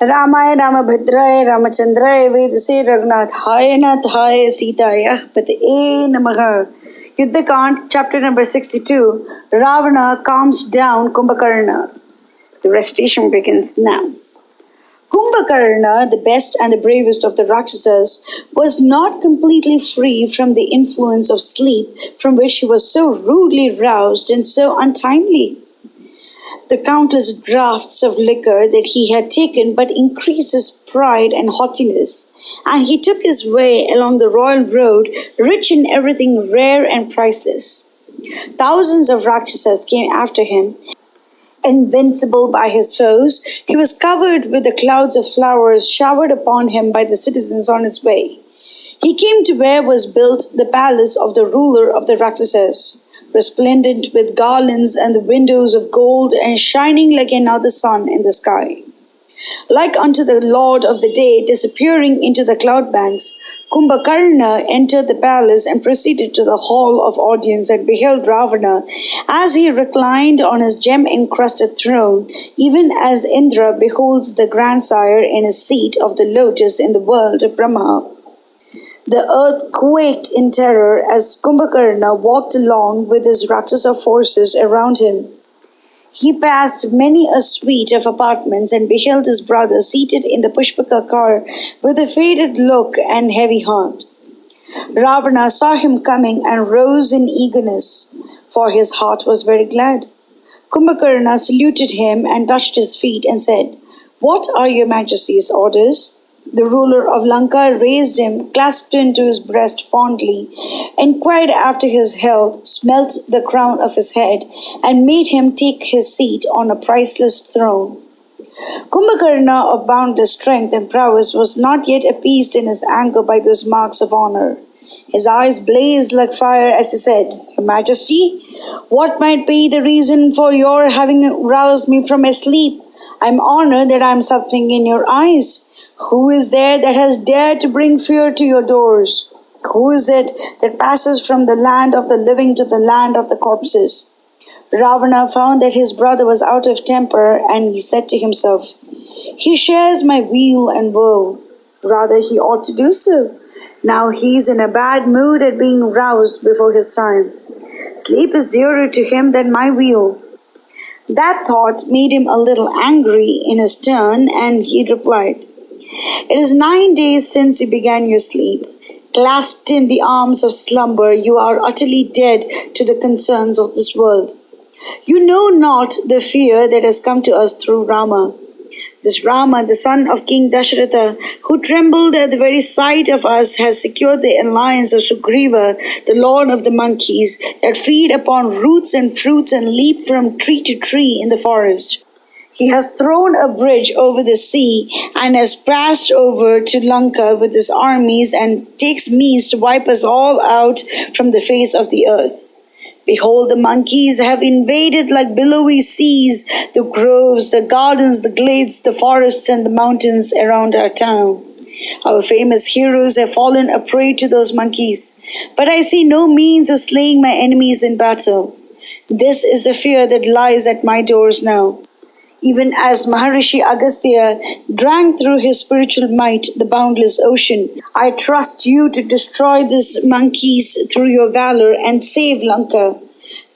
रामाय रामभद्राय रामचंद्राय वेदसे रघुनाथाय नाथाय सीताय पतये नमः. Yuddha Kand, chapter number 62. Ravana calms down Kumbhakarna. The recitation begins now. Kumbhakarna, the best and the bravest of the Rakshasas, was not completely free from the influence of sleep, from which he was so rudely roused and so untimely. The countless draughts of liquor that he had taken but increased his pride and haughtiness, and he took his way along the royal road, rich in everything rare and priceless. Thousands of Rakshasas came after him. Invincible by his foes, he was covered with the clouds of flowers showered upon him by the citizens on his way. He came to where was built the palace of the ruler of the Rakshasas, resplendent with garlands and the windows of gold and shining like another sun in the sky. Like unto the lord of the day disappearing into the cloud banks, Kumbhakarna entered the palace and proceeded to the hall of audience and beheld Ravana as he reclined on his gem-encrusted throne, even as Indra beholds the grandsire in his seat of the lotus in the world of Brahma. The earth quaked in terror as Kumbhakarna walked along with his Rakshasa forces around him. He passed many a suite of apartments and beheld his brother seated in the Pushpaka car with a faded look and heavy heart. Ravana saw him coming and rose in eagerness, for his heart was very glad. Kumbhakarna saluted him and touched his feet and said, "What are your majesty's orders?" The ruler of Lanka raised him, clasped him to his breast fondly, inquired after his health, smelt the crown of his head, and made him take his seat on a priceless throne. Kumbhakarna, of boundless strength and prowess, was not yet appeased in his anger by those marks of honor. His eyes blazed like fire as he said, "Your Majesty, what might be the reason for your having roused me from my sleep? I am honored that I am something in your eyes. Who is there that has dared to bring fear to your doors? Who is it that passes from the land of the living to the land of the corpses?" Ravana found that his brother was out of temper, and he said to himself, "He shares my weal and woe. Rather, he ought to do so. Now he is in a bad mood at being roused before his time. Sleep is dearer to him than my weal." That thought made him a little angry in his turn, and he replied, "It is 9 days since you began your sleep. Clasped in the arms of slumber, you are utterly dead to the concerns of this world. You know not the fear that has come to us through Rama. This Rama, the son of King Dasharatha, who trembled at the very sight of us, has secured the alliance of Sugriva, the lord of the monkeys, that feed upon roots and fruits and leap from tree to tree in the forest. He has thrown a bridge over the sea and has passed over to Lanka with his armies and takes means to wipe us all out from the face of the earth. Behold, the monkeys have invaded like billowy seas the groves, the gardens, the glades, the forests, and the mountains around our town. Our famous heroes have fallen a prey to those monkeys, but I see no means of slaying my enemies in battle. This is the fear that lies at my doors now. Even as Maharishi Agastya drank through his spiritual might the boundless ocean, I trust you to destroy these monkeys through your valor and save Lanka.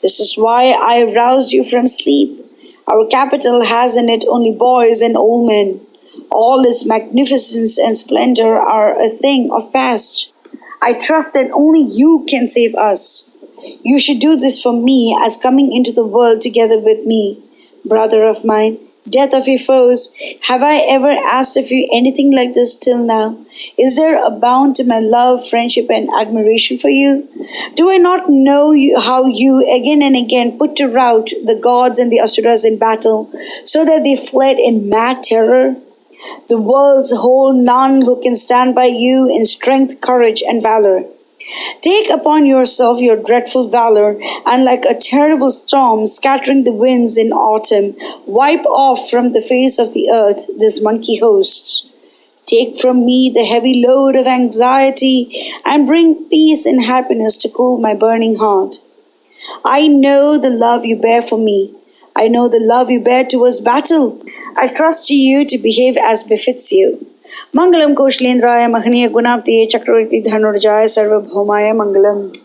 This is why I roused you from sleep. Our capital has in it only boys and old men. All its magnificence and splendor are a thing of past. I trust that only you can save us. You should do this for me as coming into the world together with me. Brother of mine, death of your foes, have I ever asked of you anything like this till now? Is there a bound to my love, friendship, and admiration for you? Do I not know how you again and again put to rout the gods and the asuras in battle, so that they fled in mad terror? The world's whole none who can stand by you in strength, courage, and valor. Take upon yourself your dreadful valor, and like a terrible storm scattering the winds in autumn, wipe off from the face of the earth this monkey hosts. Take from me the heavy load of anxiety, and bring peace and happiness to cool my burning heart. I know the love you bear for me. I know the love you bear towards battle. I trust you to behave as befits you. Mangalam Koshalendraya Mahaniya Gunaptiye Chakravarti Dhanurjaya Sarvabhaumaya Mangalam.